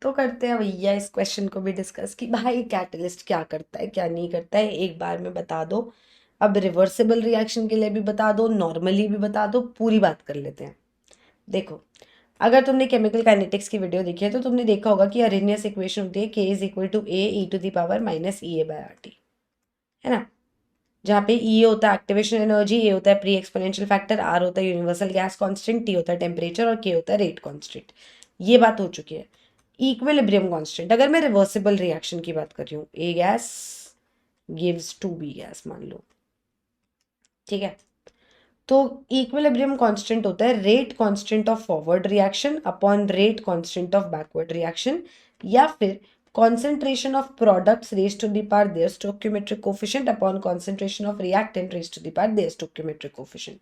तो करते हैं भैया इस क्वेश्चन को भी डिस्कस कि भाई कैटलिस्ट क्या करता है क्या नहीं करता है, एक बार में बता दो। अब रिवर्सिबल रिएक्शन के लिए भी बता दो, नॉर्मली भी बता दो, पूरी बात कर लेते हैं। देखो, अगर तुमने केमिकल काइनेटिक्स की वीडियो देखी है तो तुमने देखा होगा कि अरेनियस इक्वेशन होती है k is equal to A e to the power minus E A by R T, है ना। जहाँ पे ई होता है एक्टिवेशन एनर्जी, ए होता है प्री एक्सपोनेंशियल फैक्टर, आर होता है यूनिवर्सल गैस कांस्टेंट, टी होता है टेम्परेचर और के होता है रेट कांस्टेंट। ये बात हो चुकी है। इक्विलिब्रियम कांस्टेंट, अगर मैं रिवर्सिबल रिएक्शन की बात कर रही हूँ, A gas gives to B gas मान लो, ठीक है। तो इक्विलिब्रियम कांस्टेंट होता है rate constant of forward reaction upon rate constant of backward reaction, या फिर concentration of products raised to the power their stoichiometric coefficient upon concentration of reactant raised to the power their stoichiometric coefficient।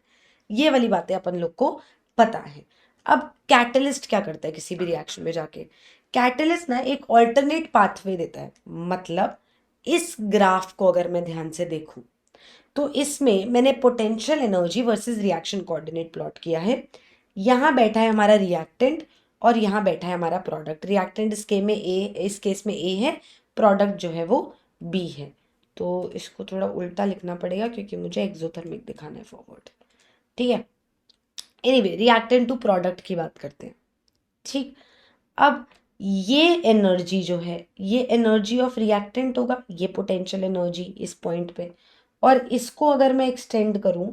ये वाली बातें अपन लोग को पता है। अब कैटलिस्ट क्या करता है किसी भी रिएक्शन में जाके, कैटलिस्ट ना एक ऑल्टरनेट पाथवे देता है। मतलब इस ग्राफ को अगर मैं ध्यान से देखूं तो इसमें मैंने potential energy versus reaction coordinate plot किया है। यहाँ बैठा है हमारा रिएक्टेंट और यहाँ बैठा है हमारा प्रोडक्ट। रिएक्टेंट इस केस में ए है, प्रोडक्ट जो है वो बी है। तो इसको थोड़ा उल्टा लिखना पड़ेगा क्योंकि मुझे एक्सोथर्मिक दिखाना है फॉरवर्ड, ठीक है। एनीवे, रिएक्टेंट टू प्रोडक्ट की बात करते हैं, ठीक। अब ये एनर्जी जो है ये एनर्जी ऑफ रिएक्टेंट होगा, ये पोटेंशियल एनर्जी इस पॉइंट पे, और इसको अगर मैं एक्सटेंड करूं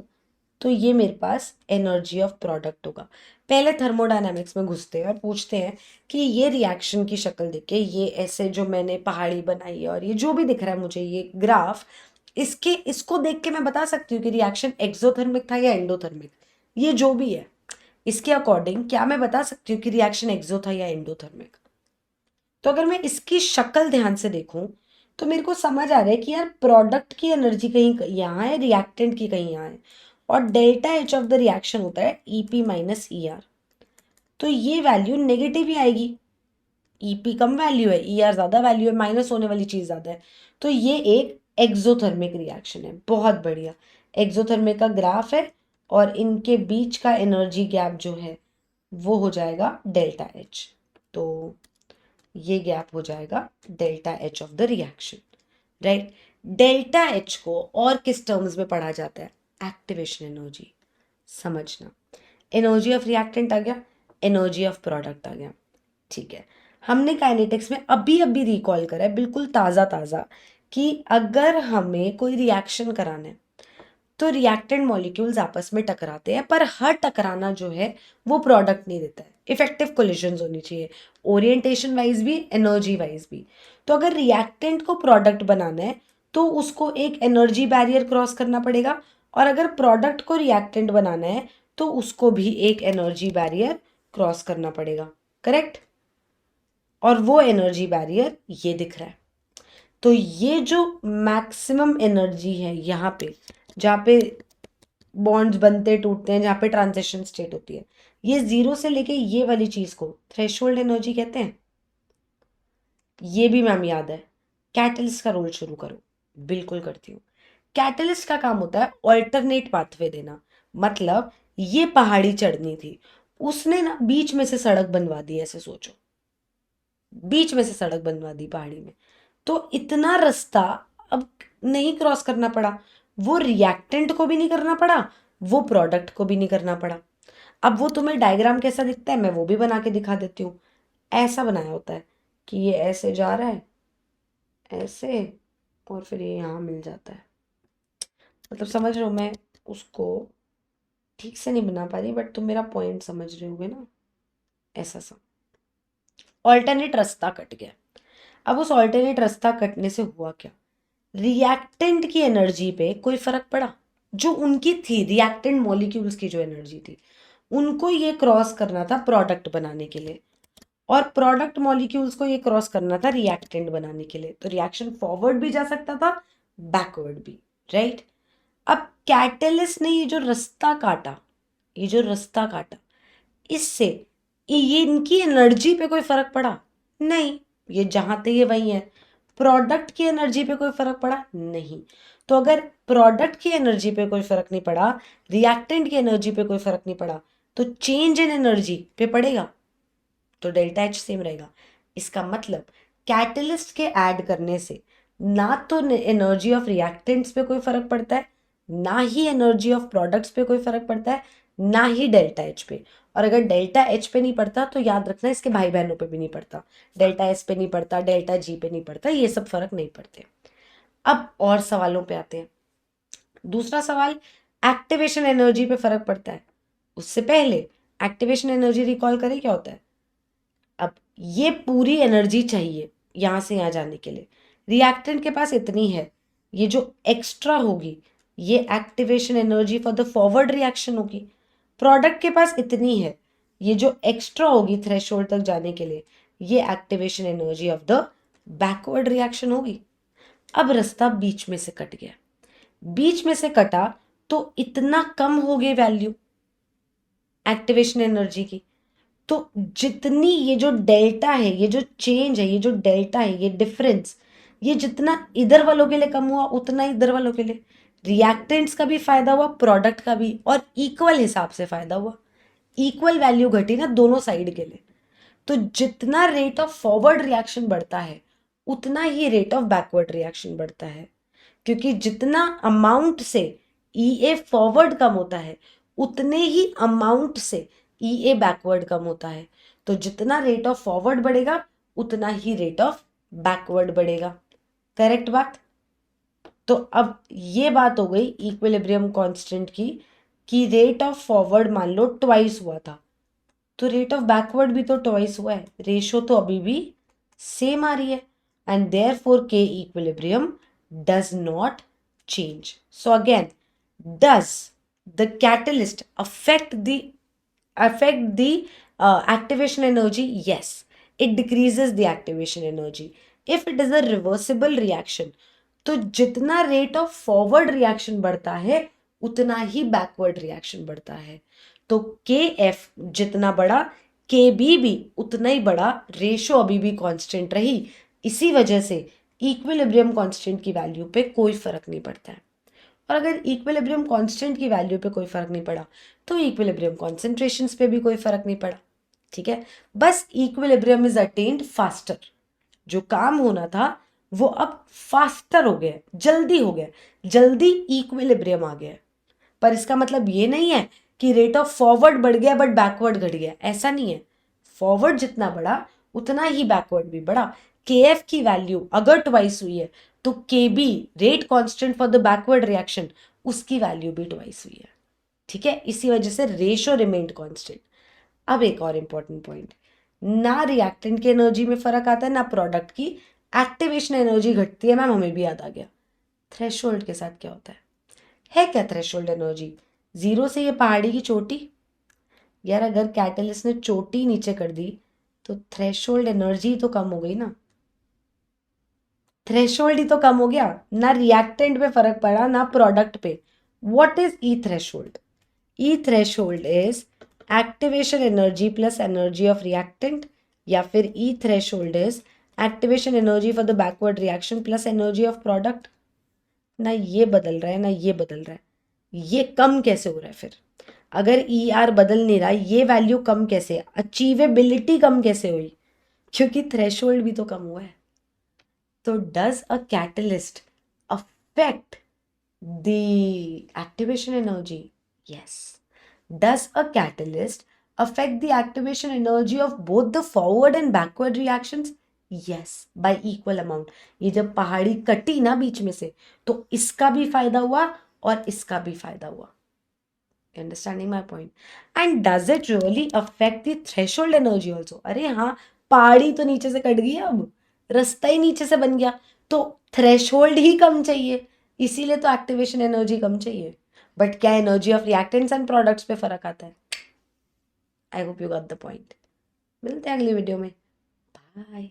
तो ये मेरे पास एनर्जी ऑफ प्रोडक्ट होगा। पहले थर्मोडायनामिक्स में घुसते हैं और पूछते हैं कि ये रिएक्शन की शक्ल देख के, ये ऐसे जो मैंने पहाड़ी बनाई है और ये जो भी दिख रहा है मुझे ये ग्राफ, इसको देख के मैं बता सकती हूँ कि रिएक्शन एक्सोथर्मिक था या एंडोथर्मिक। ये जो भी है इसके अकॉर्डिंग क्या मैं बता सकती हूँ कि रिएक्शन एक्सो था या एंडोथर्मिक। तो अगर मैं इसकी शक्ल ध्यान से देखूं तो मेरे को समझ आ रहा है कि यार प्रोडक्ट की एनर्जी कहीं यहाँ है, रिएक्टेंट की कहीं यहाँ है, और delta H of the reaction होता है ईपी माइनस ई आर। तो ये वैल्यू नेगेटिव ही आएगी, ईपी कम वैल्यू है, ई आर ज्यादा वैल्यू है, माइनस होने वाली चीज ज्यादा है। तो ये एक एक्सोथर्मिक रिएक्शन है। बहुत बढ़िया, एक्सोथर्मिक का ग्राफ है और इनके बीच का एनर्जी गैप जो है वो हो जाएगा डेल्टा एच। तो ये गैप हो जाएगा delta H of the reaction, right. Delta H को और किस टर्म्स में पढ़ा जाता है, एक्टिवेशन एनर्जी। समझना, एनर्जी ऑफ रिएक्टेंट आ गया, एनर्जी ऑफ प्रोडक्ट आ गया, ठीक है। हमने काइनेटिक्स में अभी अभी रिकॉल करा है, बिल्कुल ताज़ा ताज़ा, कि अगर हमें कोई रिएक्शन कराना है तो रिएक्टेंट मॉलिक्यूल्स आपस में टकराते हैं, पर हर टकराना जो है वो प्रोडक्ट नहीं देता है। इफेक्टिव कोलिजन्स होनी चाहिए, ओरिएंटेशन वाइज भी, एनर्जी वाइज भी। तो अगर रिएक्टेंट को प्रोडक्ट बनाना है तो उसको एक एनर्जी बैरियर क्रॉस करना पड़ेगा, और अगर प्रोडक्ट को रिएक्टेंट बनाना है तो उसको भी एक एनर्जी बैरियर क्रॉस करना पड़ेगा, करेक्ट। और वो एनर्जी बैरियर ये दिख रहा है। तो ये जो मैक्सिमम एनर्जी है यहाँ पे, जहाँ पे बॉन्ड्स बनते टूटते हैं, जहाँ पे ट्रांजिशन स्टेट होती है, ये जीरो से लेके ये वाली चीज को थ्रेशोल्ड एनर्जी कहते हैं। ये भी मैम याद है। कैटलिस्ट का रोल शुरू करो, बिल्कुल करती हूँ। कैटलिस्ट का काम होता है ऑल्टरनेट पाथवे देना। मतलब ये पहाड़ी चढ़नी थी, उसने ना बीच में से सड़क बनवा दी, ऐसे सोचो, बीच में से सड़क बनवा दी पहाड़ी में। तो इतना रास्ता अब नहीं क्रॉस करना पड़ा, वो रिएक्टेंट को भी नहीं करना पड़ा, वो प्रोडक्ट को भी नहीं करना पड़ा। अब वो तुम्हें डायग्राम कैसा दिखता है मैं वो भी बना के दिखा देती हूँ। ऐसा बनाया होता है कि ये ऐसे जा रहा है, ऐसे, और फिर ये यहाँ मिल जाता है। मतलब समझ रहे हो, मैं उसको ठीक से नहीं बना पा रही बट तुम मेरा पॉइंट समझ रहे होगे ना। ऐसा सा ऑल्टरनेट रास्ता कट गया। अब उस ऑल्टरनेट रास्ता कटने से हुआ क्या, रिएक्टेंट की एनर्जी पे कोई फर्क पड़ा? जो उनकी थी रिएक्टेंट मॉलिक्यूल्स की जो एनर्जी थी, उनको ये क्रॉस करना था प्रोडक्ट बनाने के लिए, और प्रोडक्ट मॉलिक्यूल्स को ये क्रॉस करना था रिएक्टेंट बनाने के लिए। तो रिएक्शन फॉरवर्ड भी जा सकता था, बैकवर्ड भी, राइट। अब कैटलिस्ट ने ये जो रास्ता काटा, ये जो रास्ता काटा, इससे ये इनकी एनर्जी पे कोई फर्क पड़ा? नहीं, ये जहां थे ये वही है। प्रोडक्ट की एनर्जी पे कोई फर्क पड़ा? नहीं। तो अगर प्रोडक्ट की एनर्जी पे कोई फर्क नहीं पड़ा, रिएक्टेंट की एनर्जी पे कोई फर्क नहीं पड़ा, तो चेंज इन एनर्जी पे पड़ेगा, तो डेल्टा एच सेम रहेगा। इसका मतलब कैटलिस्ट के ऐड करने से ना तो एनर्जी ऑफ रिएक्टेंट्स पे कोई फर्क पड़ता है, ना ही एनर्जी ऑफ प्रोडक्ट्स पे कोई फर्क पड़ता है, ना ही डेल्टा एच पे। और अगर डेल्टा एच पे नहीं पड़ता तो याद रखना इसके भाई बहनों पे भी नहीं पड़ता, डेल्टा एस पे नहीं पड़ता, डेल्टा जी पे नहीं पड़ता, ये सब फर्क नहीं पड़ते। अब और सवालों पे आते हैं। दूसरा सवाल, एक्टिवेशन एनर्जी पे फर्क पड़ता है। उससे पहले एक्टिवेशन एनर्जी रिकॉल करें क्या होता है। अब ये पूरी एनर्जी चाहिए यहां से यहां जाने के लिए, रिएक्टेंट के पास इतनी है, ये जो एक्स्ट्रा होगी ये activation energy for the forward reaction होगी। प्रोडक्ट के पास इतनी है, ये जो एक्स्ट्रा होगी थ्रेशोल्ड तक जाने के लिए ये activation energy of the backward reaction होगी। अब रास्ता बीच में से कट गया, बीच में से कटा तो इतना कम हो गई वैल्यू एक्टिवेशन एनर्जी की। तो जितनी ये जो डेल्टा है, ये जो चेंज है, ये जो डेल्टा है, ये डिफरेंस, ये जितना इधर वालों के लिए कम हुआ उतना इधर वालों के लिए रिएक्टेंट्स का भी फायदा हुआ, प्रोडक्ट का भी, और इक्वल हिसाब से फायदा हुआ। इक्वल वैल्यू घटी ना दोनों साइड के लिए। तो जितना रेट ऑफ फॉरवर्ड रिएक्शन बढ़ता है उतना ही रेट ऑफ बैकवर्ड रिएक्शन बढ़ता है, क्योंकि जितना अमाउंट से ई फॉरवर्ड कम होता है उतने ही अमाउंट से ई बैकवर्ड कम होता है। तो जितना रेट ऑफ फॉरवर्ड बढ़ेगा उतना ही रेट ऑफ बैकवर्ड बढ़ेगा। करेक्ट बात। तो अब ये बात हो गई इक्विलिब्रियम कांस्टेंट की, कि रेट ऑफ फॉरवर्ड मान लो ट्वाइस हुआ था तो रेट ऑफ बैकवर्ड भी तो ट्वाइस हुआ है, रेशो तो अभी भी सेम आ रही है, एंड देयरफॉर के equilibrium does not change. So again, does the catalyst affect the activation energy? Yes, it decreases the activation energy. If it is a reversible reaction, तो जितना रेट ऑफ फॉरवर्ड रिएक्शन बढ़ता है उतना ही backward reaction बढ़ता है। तो के F जितना बड़ा, के बी भी उतना ही बड़ा, रेशो अभी भी कांस्टेंट रही। इसी वजह से इक्विलिब्रियम कांस्टेंट की वैल्यू पे कोई फर्क नहीं पड़ता है। और अगर इक्विलिब्रियम कांस्टेंट की वैल्यू पे कोई फर्क नहीं पड़ा तो इक्विलिब्रियम कॉन्सेंट्रेशंस पे भी कोई फर्क नहीं पड़ा। ठीक है, बस इक्विलिब्रियम इज अटेन्ड फास्टर। जो काम होना था वो अब फास्टर हो गया, जल्दी हो गया, जल्दी इक्विलिब्रियम आ गया। पर इसका मतलब ये नहीं है कि रेट ऑफ फॉरवर्ड बढ़ गया बट बैकवर्ड घट गया, ऐसा नहीं है। फॉरवर्ड जितना बढ़ा उतना ही बैकवर्ड भी बढ़ा। के एफ की वैल्यू अगर ट्वाइस हुई है तो K B rate constant for the backward reaction उसकी वैल्यू भी ट्वाइस हुई है। ठीक है, इसी वजह से रेशो रिमेन्ड कांस्टेंट। अब एक और इंपॉर्टेंट पॉइंट, ना रिएक्टेंट की एनर्जी में फर्क आता है ना प्रोडक्ट की, एक्टिवेशन एनर्जी घटती है। मैम हमें भी याद आ गया, थ्रेशोल्ड के साथ क्या होता है क्या थ्रेशोल्ड एनर्जी? जीरो से ये पहाड़ी की चोटी। यार अगर कैटलिस्ट ने चोटी नीचे कर दी तो थ्रेशोल्ड एनर्जी तो कम हो गई ना, थ्रेशोल्ड ही तो कम हो गया ना, रिएक्टेंट पे फर्क पड़ा ना प्रोडक्ट पे। What is E threshold? E threshold is activation energy plus energy of reactant, या फिर E threshold is activation energy for the backward reaction plus energy of product. ना ये बदल रहा है ना ये बदल रहा है, ये कम कैसे हो रहा है फिर? अगर ई आर बदल नहीं रहा, ये वैल्यू कम कैसे, अचीवेबिलिटी कम कैसे हुई? क्योंकि थ्रेशोल्ड भी तो कम हुआ है। तो does a catalyst affect the activation energy? Yes. Does a catalyst affect the activation energy of both the forward and backward reactions? Yes, by equal amount. ये जब पहाड़ी कटी ना बीच में से तो इसका भी फायदा हुआ और इसका भी फायदा हुआ। Understanding my point? And does it really affect the threshold energy also? अरे हाँ, पहाड़ी तो नीचे से कट गई, अब रास्ता ही नीचे से बन गया तो थ्रेशोल्ड ही कम चाहिए, इसीलिए तो एक्टिवेशन एनर्जी कम चाहिए। बट क्या energy of reactants and products पे फर्क आता है? I hope you got the point. मिलते हैं अगली वीडियो में। बाय।